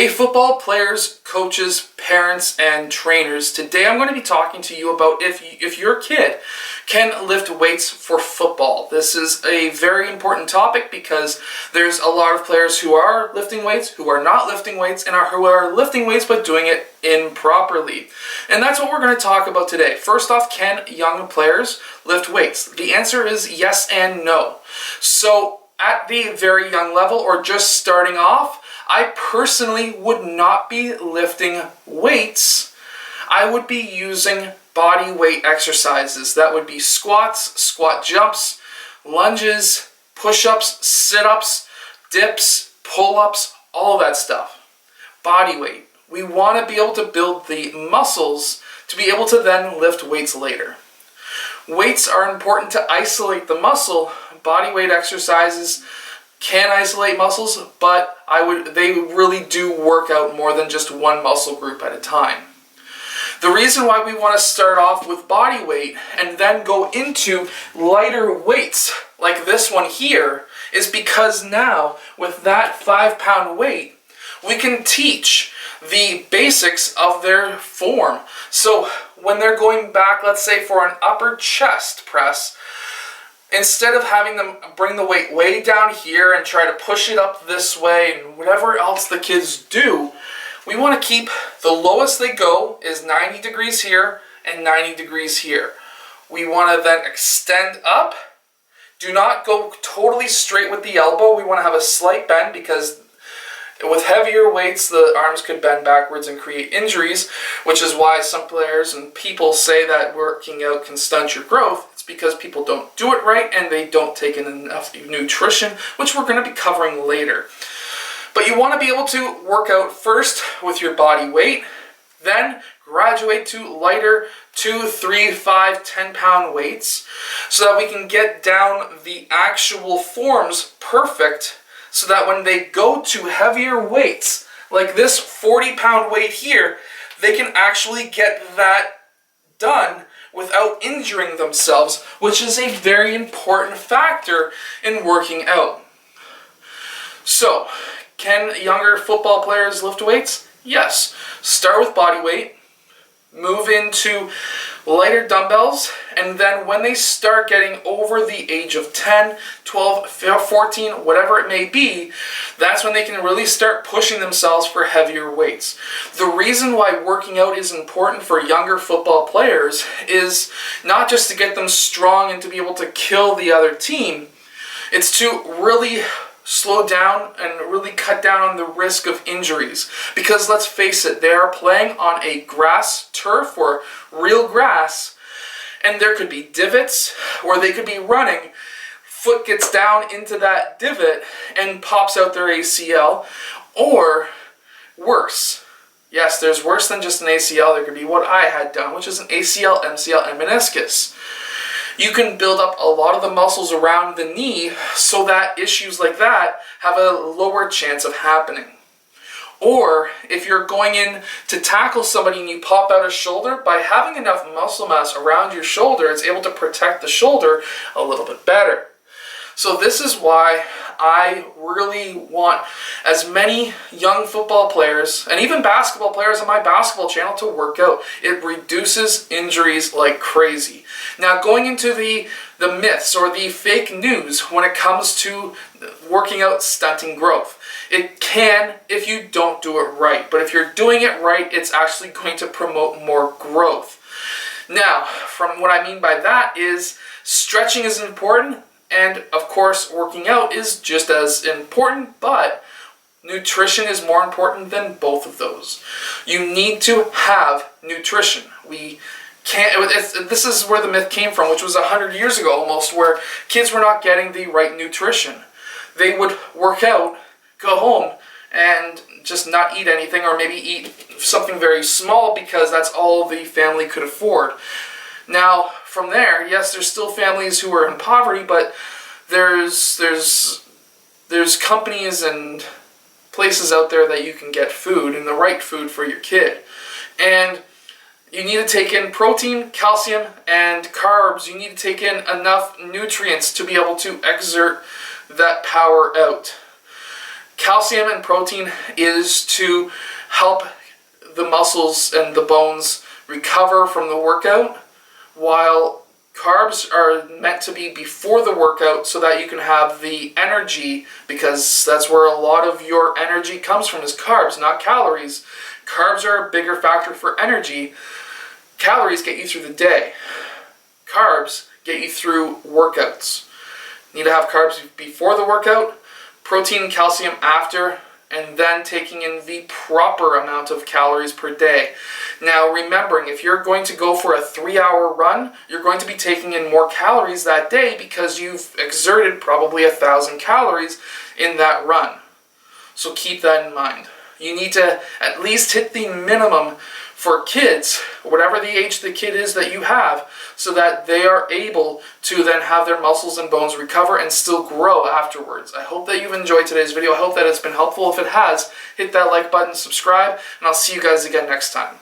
Hey football players, coaches, parents, and trainers. Today I'm going to be talking to you about if your kid can lift weights for football. This is a very important topic because there's a lot of players who are lifting weights, who are not lifting weights, and who are lifting weights but doing it improperly. And that's what we're going to talk about today. First off, can young players lift weights? The answer is yes and no. So at the very young level or just starting off, I personally would not be lifting weights. I would be using body weight exercises. That would be squats, squat jumps, lunges, push-ups, sit-ups, dips, pull-ups, all that stuff. Body weight. We want to be able to build the muscles to be able to then lift weights later. Weights are important to isolate the muscle. Body weight exercises can isolate muscles, but they really do work out more than just one muscle group at a time. The reason why we want to start off with body weight and then go into lighter weights like this one here is because now with that 5-pound weight, we can teach the basics of their form. So when they're going back, let's say for an upper chest press, instead of having them bring the weight way down here and try to push it up this way and whatever else the kids do, we want to keep the lowest they go is 90 degrees here and 90 degrees here. We want to then extend up. Do not go totally straight with the elbow. We want to have a slight bend because with heavier weights, the arms could bend backwards and create injuries, which is why some players and people say that working out can stunt your growth. It's because people don't do it right and they don't take in enough nutrition, which we're going to be covering later. But you want to be able to work out first with your body weight, then graduate to lighter 2, 3, 5, 10-pound weights so that we can get down the actual forms perfect, so that when they go to heavier weights, like this 40-pound weight here, they can actually get that done without injuring themselves, which is a very important factor in working out. So, can younger football players lift weights? Yes. Start with body weight, move into lighter dumbbells, and then when they start getting over the age of 10, 12, 14, whatever it may be, that's when they can really start pushing themselves for heavier weights. The reason why working out is important for younger football players is not just to get them strong and to be able to kill the other team, it's to really slow down and really cut down on the risk of injuries. Because let's face it, they are playing on a grass turf or real grass, and there could be divots, or they could be running, foot gets down into that divot and pops out their ACL, or worse. Yes, there's worse than just an ACL. There could be what I had done, which is an ACL, MCL, and meniscus. You can build up a lot of the muscles around the knee so that issues like that have a lower chance of happening. Or if you're going in to tackle somebody and you pop out a shoulder, by having enough muscle mass around your shoulder, it's able to protect the shoulder a little bit better. So this is why I really want as many young football players and even basketball players on my basketball channel to work out. It reduces injuries like crazy. Now going into the myths or the fake news when it comes to working out stunting growth. It can if you don't do it right, but if you're doing it right, it's actually going to promote more growth. Now, from what I mean by that is stretching is important. And of course, working out is just as important, but nutrition is more important than both of those. You need to have nutrition. We can't. This is where the myth came from, which was 100 years ago almost, where kids were not getting the right nutrition. They would work out, go home, and just not eat anything, or maybe eat something very small because that's all the family could afford. Now, from there, yes, there's still families who are in poverty, but there's companies and places out there that you can get food, and the right food for your kid. And you need to take in protein, calcium, and carbs. You need to take in enough nutrients to be able to exert that power out. Calcium and protein is to help the muscles and the bones recover from the workout, while carbs are meant to be before the workout so that you can have the energy, because that's where a lot of your energy comes from, is carbs, not calories. Carbs are a bigger factor for energy. Calories get you through the day. Carbs get you through workouts. You need to have carbs before the workout, protein and calcium after, and then taking in the proper amount of calories per day. Now, remembering, if you're going to go for a 3-hour run, you're going to be taking in more calories that day because you've exerted probably 1,000 calories in that run. So keep that in mind. You need to at least hit the minimum for kids, whatever the age the kid is that you have, so that they are able to then have their muscles and bones recover and still grow afterwards. I hope that you've enjoyed today's video. I hope that it's been helpful. If it has, hit that like button, subscribe, and I'll see you guys again next time.